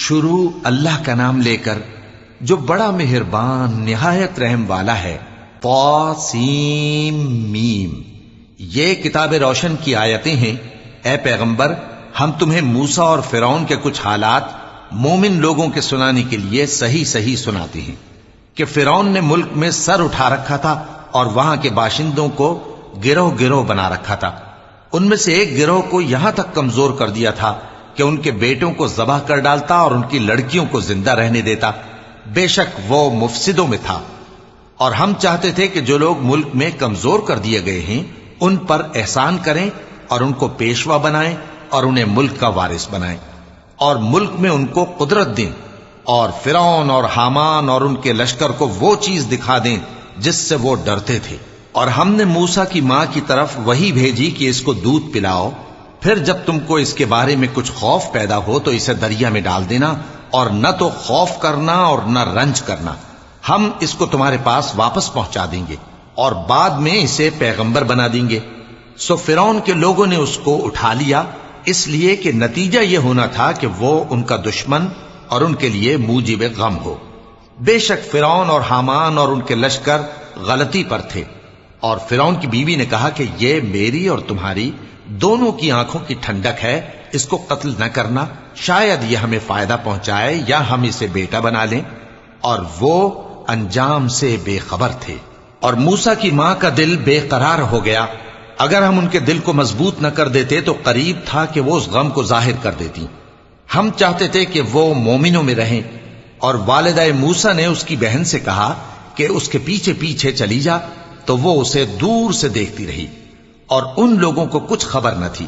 شروع اللہ کا نام لے کر جو بڑا مہربان نہایت رحم والا ہے۔ طاسیم میم، یہ کتاب روشن کی آیتیں ہیں۔ اے پیغمبر، ہم تمہیں موسیٰ اور فرعون کے کچھ حالات مومن لوگوں کے سنانے کے لیے صحیح صحیح سناتے ہیں کہ فرعون نے ملک میں سر اٹھا رکھا تھا اور وہاں کے باشندوں کو گروہ گروہ بنا رکھا تھا۔ ان میں سے ایک گروہ کو یہاں تک کمزور کر دیا تھا کہ ان کے بیٹوں کو ذبح کر ڈالتا اور ان کی لڑکیوں کو زندہ رہنے دیتا۔ بے شک وہ مفسدوں میں تھا، اور ہم چاہتے تھے کہ جو لوگ ملک میں کمزور کر دیے گئے ہیں ان پر احسان کریں اور ان کو پیشوا بنائیں اور انہیں ملک کا وارث بنائیں، اور ملک میں ان کو قدرت دیں، اور فرعون اور حامان اور ان کے لشکر کو وہ چیز دکھا دیں جس سے وہ ڈرتے تھے۔ اور ہم نے موسیٰ کی ماں کی طرف وحی بھیجی کہ اس کو دودھ پلاؤ، پھر جب تم کو اس کے بارے میں کچھ خوف پیدا ہو تو اسے دریا میں ڈال دینا، اور نہ تو خوف کرنا اور نہ رنج کرنا، ہم اس کو تمہارے پاس واپس پہنچا دیں گے اور بعد میں اسے پیغمبر بنا دیں گے۔ سو فرعون کے لوگوں نے اس کو اٹھا لیا، اس لیے کہ نتیجہ یہ ہونا تھا کہ وہ ان کا دشمن اور ان کے لیے موجب غم ہو۔ بے شک فرعون اور حامان اور ان کے لشکر غلطی پر تھے، اور فرعون کی بیوی نے کہا کہ یہ میری اور تمہاری دونوں کی آنکھوں کی ٹھنڈک ہے، اس کو قتل نہ کرنا، شاید یہ ہمیں فائدہ پہنچائے یا ہم اسے بیٹا بنا لیں۔ اور وہ انجام سے بے خبر تھے۔ اور موسیٰ کی ماں کا دل بے قرار ہو گیا، اگر ہم ان کے دل کو مضبوط نہ کر دیتے تو قریب تھا کہ وہ اس غم کو ظاہر کر دیتی۔ ہم چاہتے تھے کہ وہ مومنوں میں رہیں، اور والدہ موسیٰ نے اس کی بہن سے کہا کہ اس کے پیچھے پیچھے چلی جا، تو وہ اسے دور سے دیکھتی رہی، اور ان لوگوں کو کچھ خبر نہ تھی۔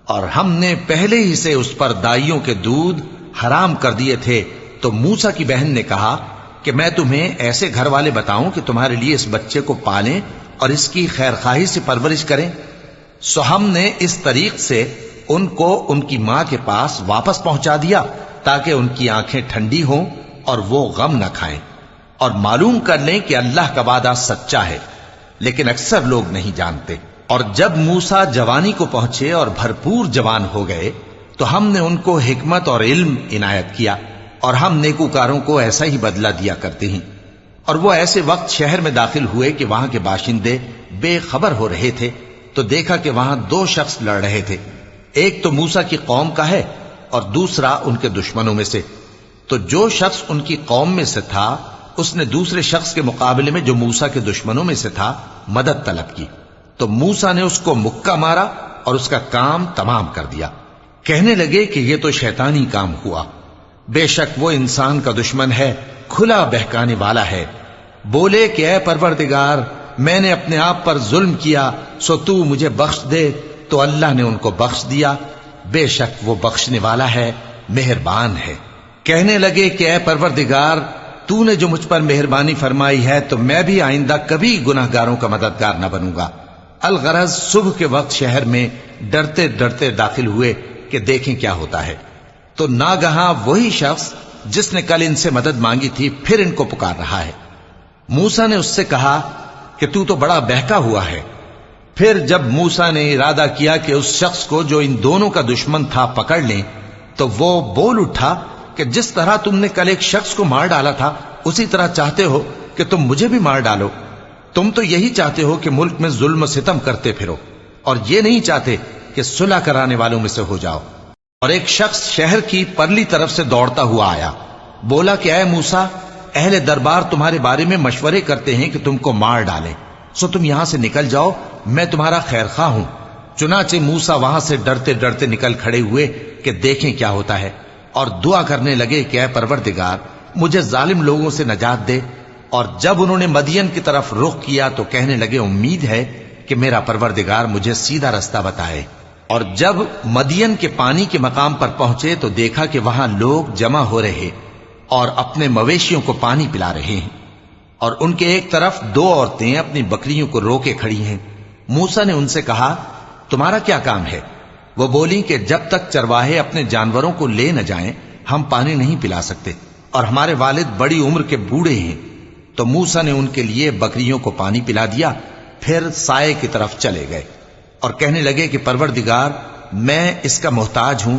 اور ہم نے پہلے ہی سے اس پر دائیوں کے دودھ حرام کر دیے تھے۔ تو موسیٰ کی بہن نے کہا کہ میں تمہیں ایسے گھر والے بتاؤں کہ تمہارے لیے اس بچے کو پالیں اور اس کی خیر خواہی سے پرورش کریں۔ سو ہم نے اس طریق سے ان کو ان کی ماں کے پاس واپس پہنچا دیا تاکہ ان کی آنکھیں ٹھنڈی ہوں اور وہ غم نہ کھائیں، اور معلوم کر لیں کہ اللہ کا وعدہ سچا ہے، لیکن اکثر لوگ نہیں جانتے۔ اور جب موسیٰ جوانی کو پہنچے اور بھرپور جوان ہو گئے تو ہم نے ان کو حکمت اور علم عنایت کیا، اور ہم نیکوکاروں کو ایسا ہی بدلہ دیا کرتے ہیں۔ اور وہ ایسے وقت شہر میں داخل ہوئے کہ وہاں کے باشندے بے خبر ہو رہے تھے، تو دیکھا کہ وہاں دو شخص لڑ رہے تھے، ایک تو موسیٰ کی قوم کا ہے اور دوسرا ان کے دشمنوں میں سے۔ تو جو شخص ان کی قوم میں سے تھا اس نے دوسرے شخص کے مقابلے میں جو موسیٰ کے دشمنوں میں سے تھا مدد طلب کی، تو موسیٰ نے اس کو مکہ مارا اور اس کا کام تمام کر دیا۔ کہنے لگے کہ یہ تو شیطانی کام ہوا، بے شک وہ انسان کا دشمن ہے، کھلا بہکانے والا ہے۔ بولے کہ اے پروردگار، میں نے اپنے آپ پر ظلم کیا، سو تو مجھے بخش دے، تو اللہ نے ان کو بخش دیا، بے شک وہ بخشنے والا ہے، مہربان ہے۔ کہنے لگے کہ اے پروردگار، تو نے جو مجھ پر مہربانی فرمائی ہے تو میں بھی آئندہ کبھی گناہگاروں کا مددگار نہ بنوں گا۔ الغرض صبح کے وقت شہر میں ڈرتے ڈرتے داخل ہوئے کہ دیکھیں کیا ہوتا ہے، تو ناگہاں وہی شخص جس نے کل ان سے مدد مانگی تھی پھر ان کو پکار رہا ہے۔ موسیٰ نے اس سے کہا کہ تو بڑا بہکا ہوا ہے۔ پھر جب موسیٰ نے ارادہ کیا کہ اس شخص کو جو ان دونوں کا دشمن تھا پکڑ لیں، تو وہ بول اٹھا کہ جس طرح تم نے کل ایک شخص کو مار ڈالا تھا اسی طرح چاہتے ہو کہ تم مجھے بھی مار ڈالو۔ تم تو یہی چاہتے ہو کہ ملک میں ظلم و ستم کرتے پھرو، اور یہ نہیں چاہتے کہ صلح کرانے والوں میں سے ہو جاؤ۔ اور ایک شخص شہر کی پرلی طرف سے دوڑتا ہوا آیا، بولا کہ اے موسیٰ، اہل دربار تمہارے بارے میں مشورے کرتے ہیں کہ تم کو مار ڈالیں، سو تم یہاں سے نکل جاؤ، میں تمہارا خیر خواہ ہوں۔ چنانچہ موسیٰ وہاں سے ڈرتے ڈرتے نکل کھڑے ہوئے کہ دیکھیں کیا ہوتا ہے، اور دعا کرنے لگے کہ اے پروردگار، مجھے ظالم لوگوں سے نجات دے۔ اور جب انہوں نے مدین کی طرف رخ کیا تو کہنے لگے امید ہے کہ میرا پروردگار مجھے سیدھا رستہ بتائے۔ اور جب مدین کے پانی کے مقام پر پہنچے تو دیکھا کہ وہاں لوگ جمع ہو رہے اور اپنے مویشیوں کو پانی پلا رہے ہیں، اور ان کے ایک طرف دو عورتیں اپنی بکریوں کو روکے کھڑی ہیں۔ موسیٰ نے ان سے کہا تمہارا کیا کام ہے؟ وہ بولی کہ جب تک چرواہے اپنے جانوروں کو لے نہ جائیں ہم پانی نہیں پلا سکتے، اور ہمارے والد بڑی عمر کے بوڑھے ہیں۔ تو موسیٰ نے ان کے لیے بکریوں کو پانی پلا دیا، پھر سائے کی طرف چلے گئے اور کہنے لگے کہ پروردگار، میں اس کا محتاج ہوں،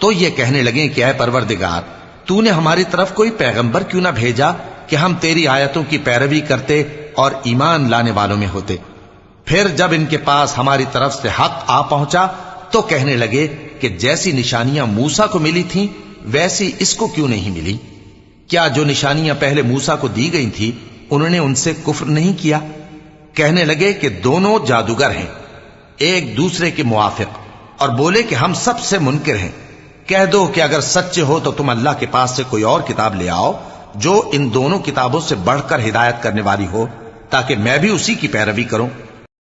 تو یہ کہنے لگے کہ اے پروردگار، تو نے ہماری طرف کوئی پیغمبر کیوں نہ بھیجا کہ ہم تیری آیتوں کی پیروی کرتے اور ایمان لانے والوں میں ہوتے۔ پھر جب ان کے پاس ہماری طرف سے حق آ پہنچا تو کہنے لگے کہ جیسی نشانیاں موسیٰ کو ملی تھیں ویسی اس کو کیوں نہیں ملی؟ کیا جو نشانیاں پہلے موسیٰ کو دی گئی تھی انہوں نے ان سے کفر نہیں کیا؟ کہنے لگے کہ دونوں جادوگر ہیں، ایک دوسرے کے موافق، اور بولے کہ ہم سب سے منکر ہیں۔ کہہ دو کہ اگر سچے ہو تو تم اللہ کے پاس سے کوئی اور کتاب لے آؤ جو ان دونوں کتابوں سے بڑھ کر ہدایت کرنے والی ہو، تاکہ میں بھی اسی کی پیروی کروں۔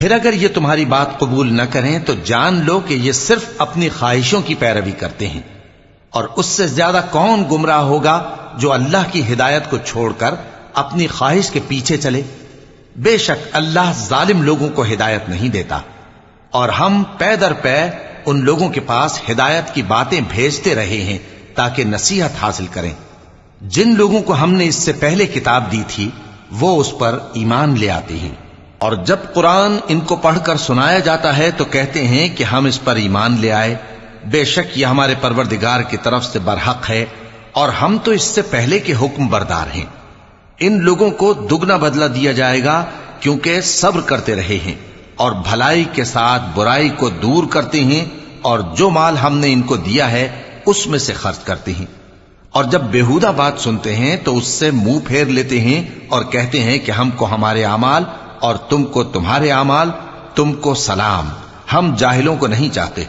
پھر اگر یہ تمہاری بات قبول نہ کریں تو جان لو کہ یہ صرف اپنی خواہشوں کی پیروی کرتے ہیں، اور اس سے زیادہ کون گمراہ ہوگا جو اللہ کی ہدایت کو چھوڑ کر اپنی خواہش کے پیچھے چلے۔ بے شک اللہ ظالم لوگوں کو ہدایت نہیں دیتا، اور ہم پے در پے ان لوگوں کے پاس ہدایت کی باتیں بھیجتے رہے ہیں تاکہ نصیحت حاصل کریں۔ جن لوگوں کو ہم نے اس سے پہلے کتاب دی تھی وہ اس پر ایمان لے آتے ہیں، اور جب قرآن ان کو پڑھ کر سنایا جاتا ہے تو کہتے ہیں کہ ہم اس پر ایمان لے آئے۔ بے شک یہ ہمارے پروردگار کی طرف سے برحق ہے، اور ہم تو اس سے پہلے کے حکم بردار ہیں۔ ان لوگوں کو دگنا بدلہ دیا جائے گا کیونکہ صبر کرتے رہے ہیں اور بھلائی کے ساتھ برائی کو دور کرتے ہیں، اور جو مال ہم نے ان کو دیا ہے اس میں سے خرچ کرتے ہیں، اور جب بےہودہ بات سنتے ہیں تو اس سے منہ پھیر لیتے ہیں اور کہتے ہیں کہ ہم کو ہمارے اعمال اور تم کو تمہارے اعمال، تم کو سلام، ہم جاہلوں کو نہیں چاہتے۔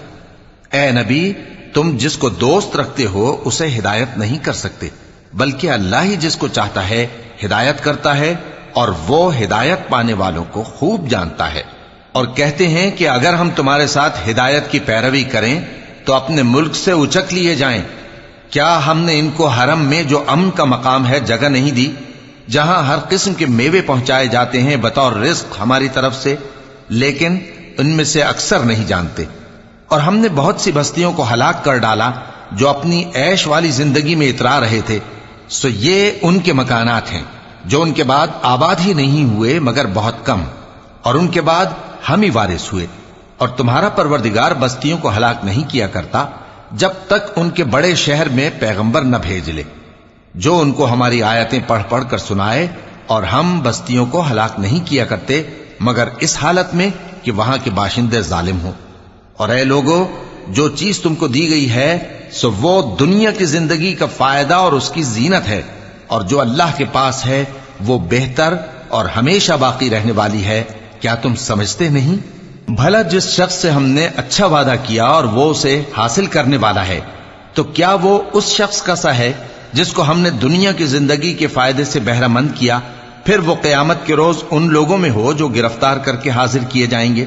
اے نبی، تم جس کو دوست رکھتے ہو اسے ہدایت نہیں کر سکتے، بلکہ اللہ ہی جس کو چاہتا ہے ہدایت کرتا ہے، اور وہ ہدایت پانے والوں کو خوب جانتا ہے۔ اور کہتے ہیں کہ اگر ہم تمہارے ساتھ ہدایت کی پیروی کریں تو اپنے ملک سے اچک لیے جائیں۔ کیا ہم نے ان کو حرم میں جو امن کا مقام ہے جگہ نہیں دی، جہاں ہر قسم کے میوے پہنچائے جاتے ہیں بطور رزق ہماری طرف سے؟ لیکن ان میں سے اکثر نہیں جانتے۔ اور ہم نے بہت سی بستیوں کو ہلاک کر ڈالا جو اپنی عیش والی زندگی میں اترا رہے تھے، سو یہ ان کے مکانات ہیں جو ان کے بعد آباد ہی نہیں ہوئے مگر بہت کم، اور ان کے بعد ہم ہی وارث ہوئے۔ اور تمہارا پروردگار بستیوں کو ہلاک نہیں کیا کرتا جب تک ان کے بڑے شہر میں پیغمبر نہ بھیج لے جو ان کو ہماری آیتیں پڑھ پڑھ کر سنائے، اور ہم بستیوں کو ہلاک نہیں کیا کرتے مگر اس حالت میں کہ وہاں کے باشندے ظالم ہوں۔ اور اے لوگو، جو چیز تم کو دی گئی ہے سو وہ دنیا کی زندگی کا فائدہ اور اس کی زینت ہے، اور جو اللہ کے پاس ہے وہ بہتر اور ہمیشہ باقی رہنے والی ہے۔ کیا تم سمجھتے نہیں؟ بھلا جس شخص سے ہم نے اچھا وعدہ کیا اور وہ اسے حاصل کرنے والا ہے، تو کیا وہ اس شخص کا سا ہے جس کو ہم نے دنیا کی زندگی کے فائدے سے بہرہ مند کیا، پھر وہ قیامت کے روز ان لوگوں میں ہو جو گرفتار کر کے حاضر کیے جائیں گے؟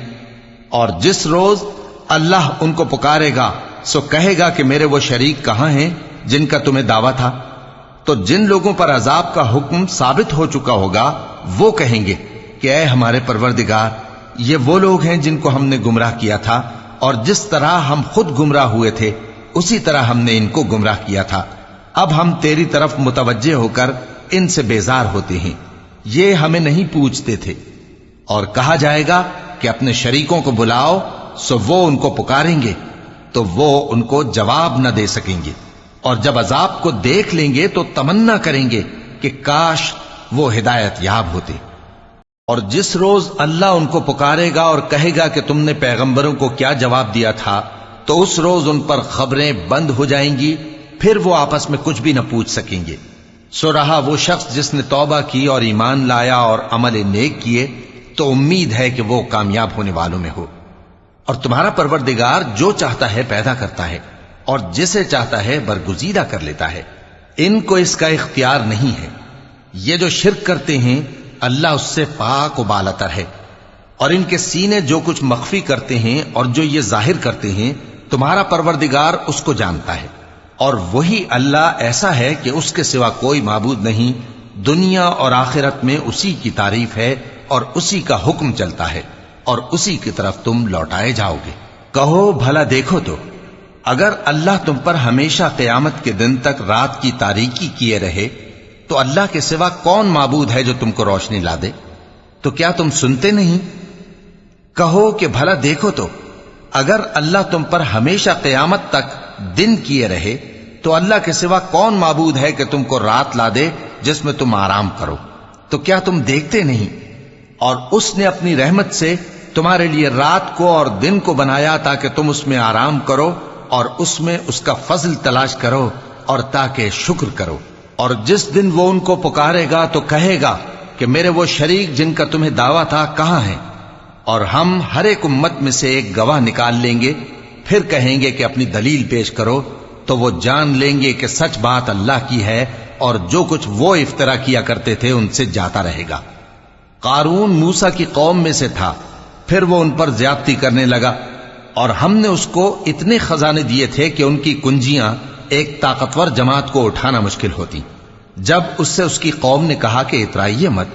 اور جس روز اللہ ان کو پکارے گا سو کہے گا کہ میرے وہ شریک کہاں ہیں جن کا تمہیں دعویٰ تھا؟ تو جن لوگوں پر عذاب کا حکم ثابت ہو چکا ہوگا وہ کہیں گے کہ اے ہمارے پروردگار، یہ وہ لوگ ہیں جن کو ہم نے گمراہ کیا تھا، اور جس طرح ہم خود گمراہ ہوئے تھے اسی طرح ہم نے ان کو گمراہ کیا تھا۔ اب ہم تیری طرف متوجہ ہو کر ان سے بیزار ہوتے ہیں، یہ ہمیں نہیں پوچھتے تھے۔ اور کہا جائے گا کہ اپنے شریکوں کو بلاؤ، سو وہ ان کو پکاریں گے تو وہ ان کو جواب نہ دے سکیں گے، اور جب عذاب کو دیکھ لیں گے تو تمنا کریں گے کہ کاش وہ ہدایت یاب ہوتے۔ اور جس روز اللہ ان کو پکارے گا اور کہے گا کہ تم نے پیغمبروں کو کیا جواب دیا تھا، تو اس روز ان پر خبریں بند ہو جائیں گی، پھر وہ آپس میں کچھ بھی نہ پوچھ سکیں گے۔ سو رہا وہ شخص جس نے توبہ کی اور ایمان لایا اور عمل نیک کیے تو امید ہے کہ وہ کامیاب ہونے والوں میں ہو۔ اور تمہارا پروردگار جو چاہتا ہے پیدا کرتا ہے، اور جسے چاہتا ہے برگزیدہ کر لیتا ہے، ان کو اس کا اختیار نہیں ہے۔ یہ جو شرک کرتے ہیں اللہ اس سے پاک و بالاتر ہے، اور ان کے سینے جو کچھ مخفی کرتے ہیں اور جو یہ ظاہر کرتے ہیں تمہارا پروردگار اس کو جانتا ہے۔ اور وہی اللہ ایسا ہے کہ اس کے سوا کوئی معبود نہیں، دنیا اور آخرت میں اسی کی تعریف ہے اور اسی کا حکم چلتا ہے، اور اسی کی طرف تم لوٹائے جاؤ گے۔ کہو بھلا دیکھو تو، اگر اللہ تم پر ہمیشہ قیامت کے دن تک رات کی تاریکی کیے رہے تو اللہ کے سوا کون معبود ہے جو تم کو روشنی لا دے؟ تو کیا تم سنتے نہیں؟ کہو کہ بھلا دیکھو تو، اگر اللہ تم پر ہمیشہ قیامت تک دن کیے رہے تو اللہ کے سوا کون معبود ہے کہ تم کو رات لا دے جس میں تم آرام کرو؟ تو کیا تم دیکھتے نہیں؟ اور اس نے اپنی رحمت سے تمہارے لیے رات کو اور دن کو بنایا تاکہ تم اس میں آرام کرو اور اس میں اس کا فضل تلاش کرو اور تاکہ شکر کرو۔ اور جس دن وہ ان کو پکارے گا تو کہے گا کہ میرے وہ شریک جن کا تمہیں دعویٰ تھا کہاں ہیں؟ اور ہم ہر ایک امت میں سے ایک گواہ نکال لیں گے، پھر کہیں گے کہ اپنی دلیل پیش کرو، تو وہ جان لیں گے کہ سچ بات اللہ کی ہے اور جو کچھ وہ افترا کیا کرتے تھے ان سے جاتا رہے گا۔ قارون موسیٰ کی قوم میں سے تھا، پھر وہ ان پر زیادتی کرنے لگا، اور ہم نے اس کو اتنے خزانے دیے تھے کہ ان کی کنجیاں ایک طاقتور جماعت کو اٹھانا مشکل ہوتی۔ جب اس سے اس کی قوم نے کہا کہ اترائیے مت،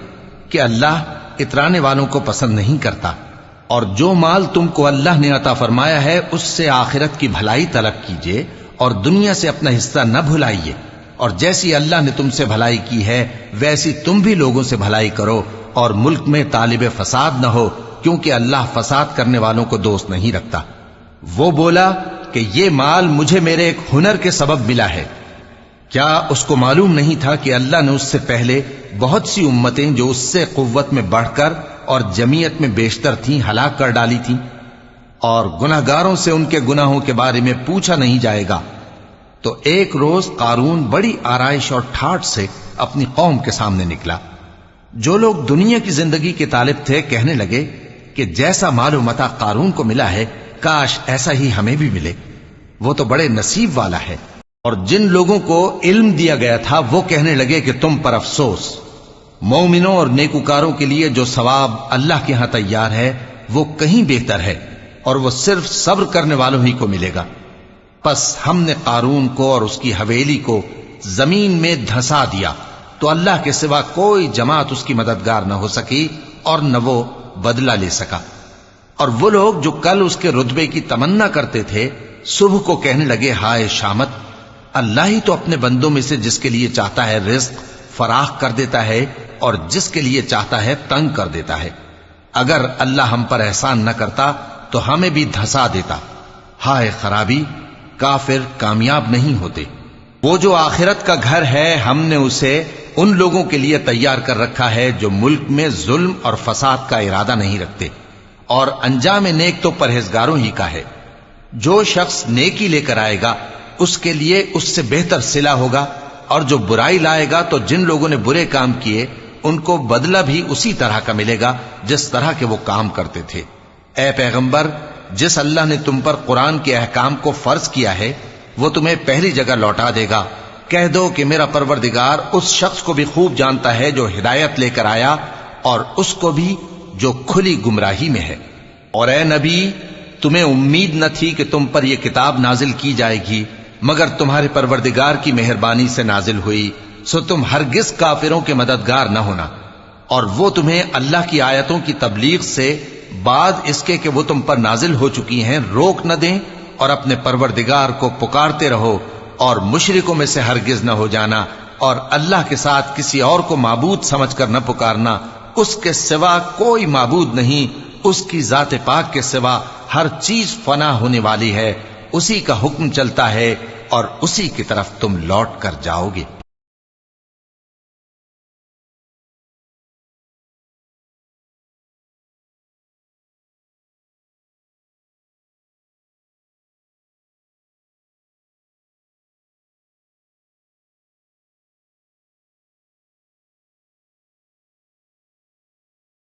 کہ اللہ اترانے والوں کو پسند نہیں کرتا، اور جو مال تم کو اللہ نے عطا فرمایا ہے اس سے آخرت کی بھلائی طلب کیجیے اور دنیا سے اپنا حصہ نہ بھلائیے، اور جیسی اللہ نے تم سے بھلائی کی ہے ویسی تم بھی لوگوں سے بھلائی کرو، اور ملک میں طالب فساد نہ ہو، کیونکہ اللہ فساد کرنے والوں کو دوست نہیں رکھتا۔ وہ بولا کہ یہ مال مجھے میرے ایک ہنر کے سبب ملا ہے۔ کیا اس کو معلوم نہیں تھا کہ اللہ نے اس سے پہلے بہت سی امتیں جو اس سے قوت میں بڑھ کر اور جمعیت میں بیشتر تھیں ہلاک کر ڈالی تھیں، اور گناہگاروں سے ان کے گناہوں کے بارے میں پوچھا نہیں جائے گا؟ تو ایک روز قارون بڑی آرائش اور ٹھاٹ سے اپنی قوم کے سامنے نکلا۔ جو لوگ دنیا کی زندگی کے طالب تھے کہنے لگے کہ جیسا مال و متاع قارون کو ملا ہے کاش ایسا ہی ہمیں بھی ملے، وہ تو بڑے نصیب والا ہے۔ اور جن لوگوں کو علم دیا گیا تھا وہ کہنے لگے کہ تم پر افسوس، مومنوں اور نیکوکاروں کے لیے جو ثواب اللہ کے ہاں تیار ہے وہ کہیں بہتر ہے، اور وہ صرف صبر کرنے والوں ہی کو ملے گا۔ پس ہم نے قارون کو اور اس کی حویلی کو زمین میں دھسا دیا، تو اللہ کے سوا کوئی جماعت اس کی مددگار نہ ہو سکی اور نہ وہ بدلہ لے سکا۔ اور وہ لوگ جو کل اس کے رتبے کی تمنا کرتے تھے صبح کو کہنے لگے ہائے شامت، اللہ ہی تو اپنے بندوں میں سے جس کے لیے چاہتا ہے رزق فراخ کر دیتا ہے اور جس کے لیے چاہتا ہے تنگ کر دیتا ہے۔ اگر اللہ ہم پر احسان نہ کرتا تو ہمیں بھی دھسا دیتا۔ ہائے خرابی، کافر کامیاب نہیں ہوتے۔ وہ جو آخرت کا گھر ہے ہم نے اسے ان لوگوں کے لیے تیار کر رکھا ہے جو ملک میں ظلم اور فساد کا ارادہ نہیں رکھتے، اور انجام نیک تو پرہیزگاروں ہی کا ہے۔ جو شخص نیکی لے کر آئے گا اس کے لیے اس سے بہتر صلہ ہوگا، اور جو برائی لائے گا تو جن لوگوں نے برے کام کیے ان کو بدلہ بھی اسی طرح کا ملے گا جس طرح کے وہ کام کرتے تھے۔ اے پیغمبر، جس اللہ نے تم پر قرآن کے احکام کو فرض کیا ہے وہ تمہیں پہلی جگہ لوٹا دے گا۔ کہہ دو کہ میرا پروردگار اس شخص کو بھی خوب جانتا ہے جو ہدایت لے کر آیا اور اس کو بھی جو کھلی گمراہی میں ہے۔ اور اے نبی، تمہیں امید نہ تھی کہ تم پر یہ کتاب نازل کی جائے گی مگر تمہارے پروردگار کی مہربانی سے نازل ہوئی، سو تم ہرگز کافروں کے مددگار نہ ہونا، اور وہ تمہیں اللہ کی آیتوں کی تبلیغ سے بعد اس کے کہ وہ تم پر نازل ہو چکی ہیں روک نہ دیں، اور اپنے پروردگار کو پکارتے رہو اور مشرکوں میں سے ہرگز نہ ہو جانا، اور اللہ کے ساتھ کسی اور کو معبود سمجھ کر نہ پکارنا۔ اس کے سوا کوئی معبود نہیں، اس کی ذات پاک کے سوا ہر چیز فنا ہونے والی ہے، اسی کا حکم چلتا ہے اور اسی کی طرف تم لوٹ کر جاؤ گے۔